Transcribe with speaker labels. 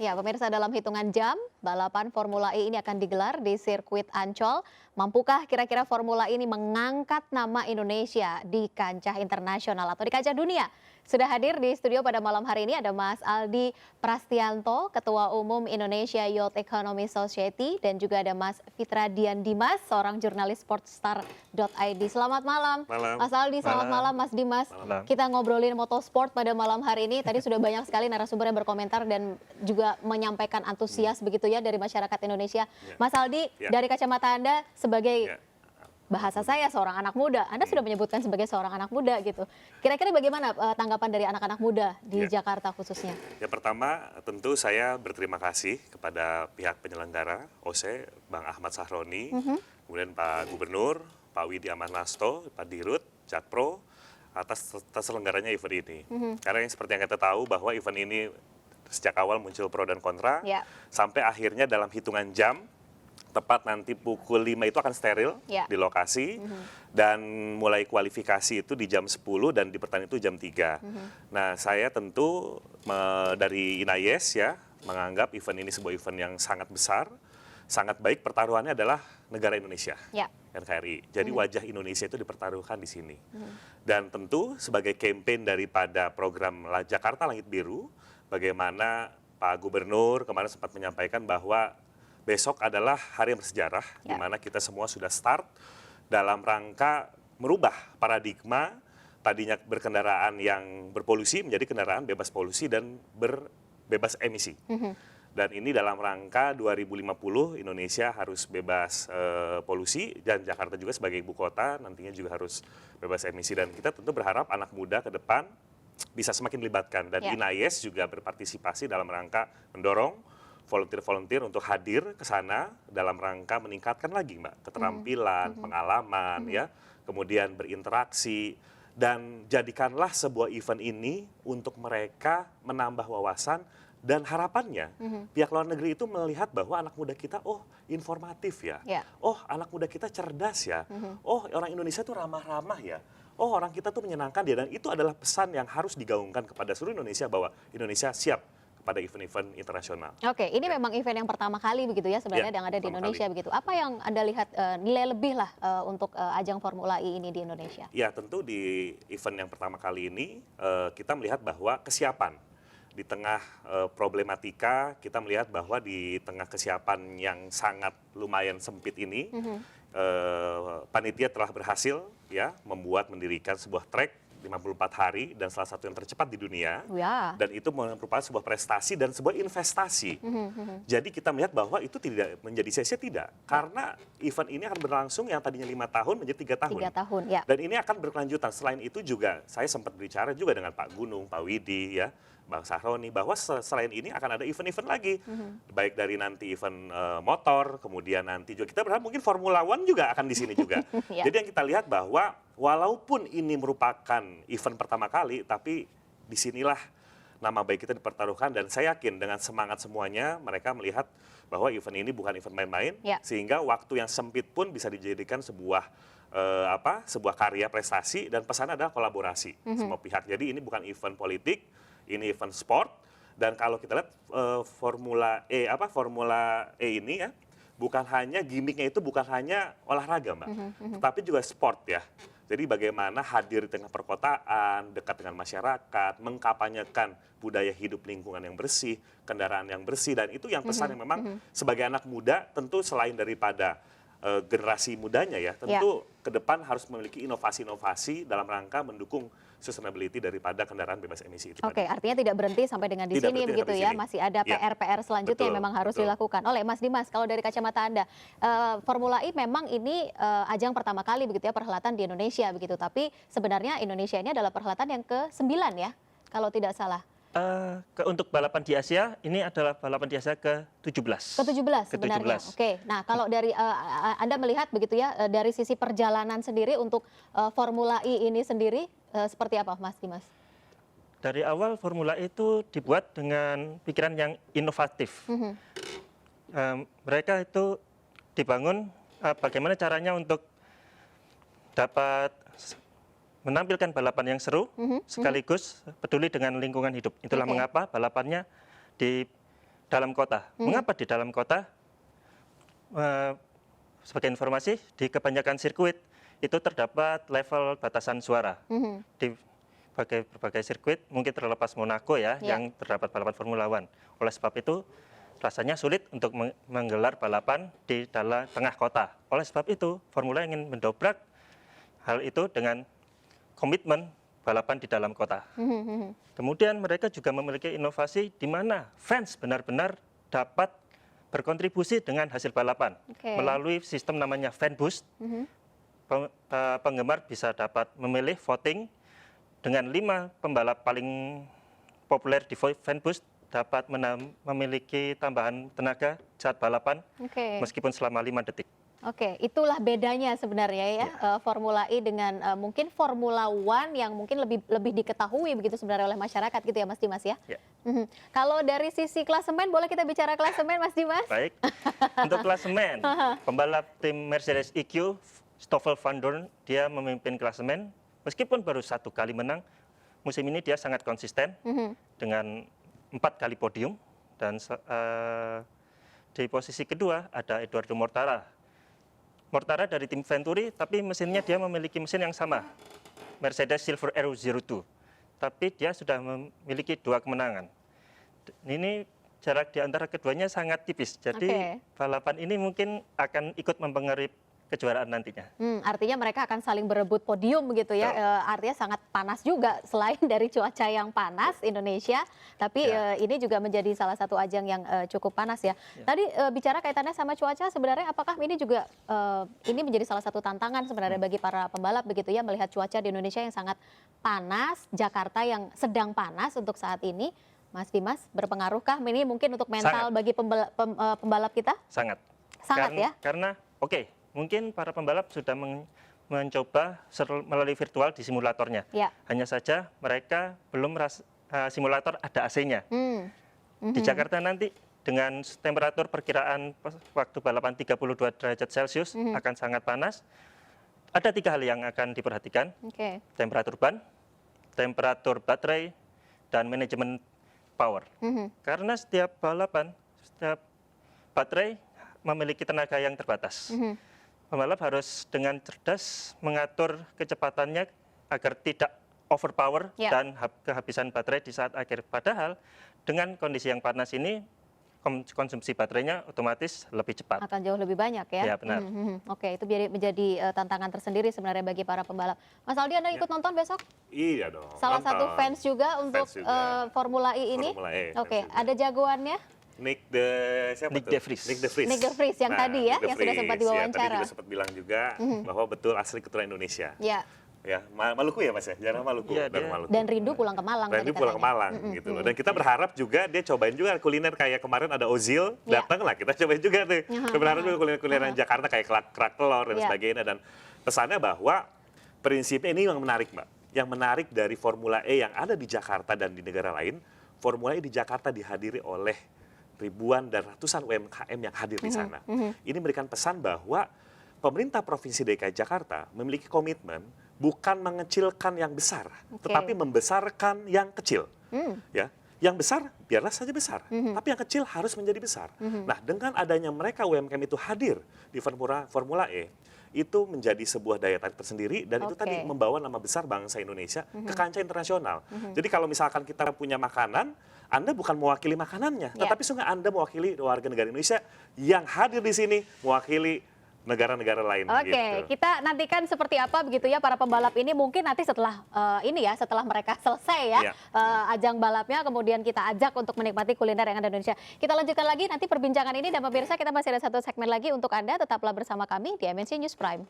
Speaker 1: Ya, pemirsa, dalam hitungan jam, balapan Formula E ini akan digelar di sirkuit Ancol. Mampukah kira-kira Formula E ini mengangkat nama Indonesia di kancah internasional atau di kancah dunia? Sudah hadir di studio pada malam hari ini ada Mas Aldi Prastianto, Ketua Umum Indonesia Youth Economy Society, dan juga ada Mas Fitra Dian Dimas, seorang jurnalis sportstar.id. Selamat malam,
Speaker 2: Malam.
Speaker 1: Mas Aldi, selamat malam Mas Dimas.
Speaker 2: Malam.
Speaker 1: Kita ngobrolin motorsport pada malam hari ini. Tadi sudah banyak sekali narasumber yang berkomentar dan juga menyampaikan antusias begitu ya dari masyarakat Indonesia. Mas Aldi, dari kacamata Anda sebagai bahasa saya seorang anak muda, Anda sudah menyebutkan sebagai seorang anak muda gitu. Kira-kira bagaimana tanggapan dari anak-anak muda di Jakarta khususnya?
Speaker 2: Ya, pertama tentu saya berterima kasih kepada pihak penyelenggara OC, Bang Ahmad Sahroni, kemudian Pak Gubernur, Pak Widi Amanlasto, Pak Dirut, Jakpro, atas terselenggaranya event ini. Karena yang seperti yang kita tahu bahwa event ini sejak awal muncul pro dan kontra, sampai akhirnya dalam hitungan jam, tepat nanti pukul 5 itu akan steril di lokasi, dan mulai kualifikasi itu di jam 10 dan di pertandingan itu jam 3. Nah, saya tentu dari INAIS ya menganggap event ini sebuah event yang sangat besar, sangat baik. Pertaruhannya adalah negara Indonesia, NKRI. Jadi wajah Indonesia itu dipertaruhkan di sini. Dan tentu sebagai campaign daripada program Jakarta Langit Biru, bagaimana Pak Gubernur kemarin sempat menyampaikan bahwa besok adalah hari yang bersejarah, di mana kita semua sudah start dalam rangka merubah paradigma tadinya berkendaraan yang berpolusi menjadi kendaraan bebas polusi dan bebas emisi. Dan ini dalam rangka 2050 Indonesia harus bebas polusi, dan Jakarta juga sebagai ibu kota nantinya juga harus bebas emisi. Dan kita tentu berharap anak muda ke depan bisa semakin dilibatkan, dan INAIS juga berpartisipasi dalam rangka mendorong volunteer-volunteer untuk hadir ke sana dalam rangka meningkatkan lagi, Mbak, keterampilan, pengalaman, ya, kemudian berinteraksi, dan jadikanlah sebuah event ini untuk mereka menambah wawasan, dan harapannya pihak luar negeri itu melihat bahwa anak muda kita, oh informatif ya, oh anak muda kita cerdas ya, oh orang Indonesia tuh ramah-ramah ya, oh orang kita tuh menyenangkan dia, dan itu adalah pesan yang harus digaungkan kepada seluruh Indonesia bahwa Indonesia siap pada event-event internasional.
Speaker 1: Oke, ini memang event yang pertama kali begitu ya sebenarnya yang ada di Indonesia begitu. Apa yang Anda lihat nilai lebih lah untuk ajang Formula E ini di Indonesia?
Speaker 2: Ya, tentu di event yang pertama kali ini kita melihat bahwa kesiapan di tengah problematika, kita melihat bahwa di tengah kesiapan yang sangat lumayan sempit ini, panitia telah berhasil ya mendirikan sebuah track 54 hari dan salah satu yang tercepat di dunia, dan itu merupakan sebuah prestasi dan sebuah investasi. Jadi kita melihat bahwa itu tidak menjadi sia-sia, tidak, karena event ini akan berlangsung yang tadinya 5 tahun menjadi 3 tahun.
Speaker 1: 3 tahun, ya.
Speaker 2: Dan ini akan berkelanjutan. Selain itu juga saya sempat berbicara juga dengan Pak Gunung, Pak Widi, ya, Bang Sahroni, bahwa selain ini akan ada event-event lagi, baik dari nanti event motor, kemudian nanti juga kita berharap mungkin Formula One juga akan di sini juga. Jadi yang kita lihat bahwa walaupun ini merupakan event pertama kali, tapi disinilah nama baik kita dipertaruhkan, dan saya yakin dengan semangat semuanya mereka melihat bahwa event ini bukan event main-main, sehingga waktu yang sempit pun bisa dijadikan sebuah sebuah karya prestasi, dan pesannya adalah kolaborasi semua pihak. Jadi ini bukan event politik, ini event sport, dan kalau kita lihat Formula E ini ya, bukan hanya gimmicknya itu bukan hanya olahraga, Mbak, tetapi juga sport ya. Jadi bagaimana hadir di tengah perkotaan, dekat dengan masyarakat, mengkampanyekan budaya hidup lingkungan yang bersih, kendaraan yang bersih, dan itu yang pesan yang memang sebagai anak muda tentu selain daripada generasi mudanya ya, tentu ke depan harus memiliki inovasi-inovasi dalam rangka mendukung sustainability daripada kendaraan bebas emisi itu.
Speaker 1: Oke, artinya tidak berhenti sampai dengan di sini begitu ya, masih ada PR-PR selanjutnya yang memang harus dilakukan. Oleh Mas Dimas, kalau dari kacamata Anda, Formula E memang ini ajang pertama kali begitu ya, perhelatan di Indonesia begitu, tapi sebenarnya Indonesia ini adalah perhelatan yang ke-9 ya, kalau tidak salah.
Speaker 3: Untuk balapan di Asia, ini adalah balapan di Asia ke-17.
Speaker 1: Ke-17 sebenarnya. Oke, nah kalau dari Anda melihat begitu ya, dari sisi perjalanan sendiri untuk Formula E ini sendiri, seperti apa Mas Dimas?
Speaker 3: Dari awal Formula E itu dibuat dengan pikiran yang inovatif. Mereka itu dibangun bagaimana caranya untuk dapat menampilkan balapan yang seru, sekaligus peduli dengan lingkungan hidup. Itulah mengapa balapannya dalam kota. Mengapa di dalam kota? Sebagai informasi, di kebanyakan sirkuit itu terdapat level batasan suara. Di berbagai sirkuit, mungkin terlepas Monaco ya, yang terdapat balapan Formula One. Oleh sebab itu, rasanya sulit untuk menggelar balapan di dalam tengah kota. Oleh sebab itu, Formula ingin mendobrak hal itu dengan komitmen balapan di dalam kota. Kemudian mereka juga memiliki inovasi di mana fans benar-benar dapat berkontribusi dengan hasil balapan melalui sistem namanya fan boost. Penggemar bisa dapat memilih voting dengan 5 pembalap paling populer di fan boost dapat memiliki tambahan tenaga saat balapan meskipun selama 5 detik.
Speaker 1: Oke, itulah bedanya sebenarnya ya, Formula E dengan mungkin Formula One yang mungkin lebih diketahui begitu sebenarnya oleh masyarakat gitu ya Mas Dimas ya. Kalau dari sisi klasemen, boleh kita bicara klasemen Mas Dimas?
Speaker 3: Baik, untuk klasemen, pembalap tim Mercedes EQ, Stoffel Vandoorne, dia memimpin klasemen meskipun baru 1 kali menang. Musim ini dia sangat konsisten dengan 4 kali podium dan di posisi kedua ada Eduardo Mortara. Mortara dari tim Venturi, tapi mesinnya dia memiliki mesin yang sama, Mercedes Silver Arrow 02. Tapi dia sudah memiliki 2 kemenangan. Ini jarak di antara keduanya sangat tipis. Jadi balapan ini mungkin akan ikut mempengaruhi kejuaraan nantinya.
Speaker 1: Artinya mereka akan saling berebut podium begitu ya. Artinya sangat panas juga selain dari cuaca yang panas Indonesia, tapi ini juga menjadi salah satu ajang yang cukup panas ya. Tadi bicara kaitannya sama cuaca, sebenarnya apakah ini juga ini menjadi salah satu tantangan sebenarnya bagi para pembalap begitu ya, melihat cuaca di Indonesia yang sangat panas, Jakarta yang sedang panas untuk saat ini. Mas Dimas, berpengaruhkah ini mungkin untuk mental bagi pembalap kita?
Speaker 3: Sangat.
Speaker 1: Ya?
Speaker 3: Karena mungkin para pembalap sudah mencoba melalui virtual di simulatornya. Hanya saja mereka belum simulator ada AC-nya. Di Jakarta nanti dengan temperatur perkiraan waktu balapan 32 derajat Celcius akan sangat panas. Ada 3 hal yang akan diperhatikan. Temperatur ban, temperatur baterai, dan manajemen power. Karena setiap balapan, setiap baterai memiliki tenaga yang terbatas. Pembalap harus dengan cerdas mengatur kecepatannya agar tidak overpower dan kehabisan baterai di saat akhir. Padahal dengan kondisi yang panas ini konsumsi baterainya otomatis lebih cepat.
Speaker 1: Akan jauh lebih banyak ya?
Speaker 3: Ya benar.
Speaker 1: Oke, itu menjadi tantangan tersendiri sebenarnya bagi para pembalap. Mas Aldi, Anda ikut nonton besok?
Speaker 2: Iya dong.
Speaker 1: Salah satu fans juga untuk Formula E ini?
Speaker 2: Formula E.
Speaker 1: Oke, ada jagoannya?
Speaker 3: Nick De Vries.
Speaker 2: Nick De
Speaker 1: Vries yang tadi ya, yang sudah sempat diwawancara.
Speaker 2: Tadi juga sempat bilang juga bahwa betul asli keturunan Indonesia. Ya, Maluku ya Mas ya, jarang Maluku.
Speaker 1: Dan rindu pulang ke Malang.
Speaker 2: Rindu pulang ke Malang gitu loh. Dan kita berharap juga dia cobain juga kuliner kayak kemarin ada Ozil, datang lah kita cobain juga tuh. Kita berharap juga kuliner-kulineran Jakarta kayak kerak telur dan sebagainya. Dan pesannya bahwa prinsipnya ini yang menarik Mbak. Yang menarik dari Formula E yang ada di Jakarta dan di negara lain, Formula E di Jakarta dihadiri oleh ribuan dan ratusan UMKM yang hadir di sana. Ini memberikan pesan bahwa pemerintah Provinsi DKI Jakarta memiliki komitmen bukan mengecilkan yang besar, tetapi membesarkan yang kecil. Ya, yang besar biarlah saja besar, tapi yang kecil harus menjadi besar. Nah, dengan adanya mereka UMKM itu hadir di Formula E, itu menjadi sebuah daya tarik tersendiri dan itu tadi membawa nama besar bangsa Indonesia ke kancah internasional. Jadi kalau misalkan kita punya makanan, Anda bukan mewakili makanannya, tetapi sungguh Anda mewakili warga negara Indonesia yang hadir di sini mewakili negara-negara lain.
Speaker 1: Kita nantikan seperti apa begitu ya para pembalap ini, mungkin nanti setelah setelah mereka selesai ya ajang balapnya, kemudian kita ajak untuk menikmati kuliner yang ada di Indonesia. Kita lanjutkan lagi nanti perbincangan ini, dan pemirsa kita masih ada satu segmen lagi untuk Anda, tetaplah bersama kami di MNC News Prime.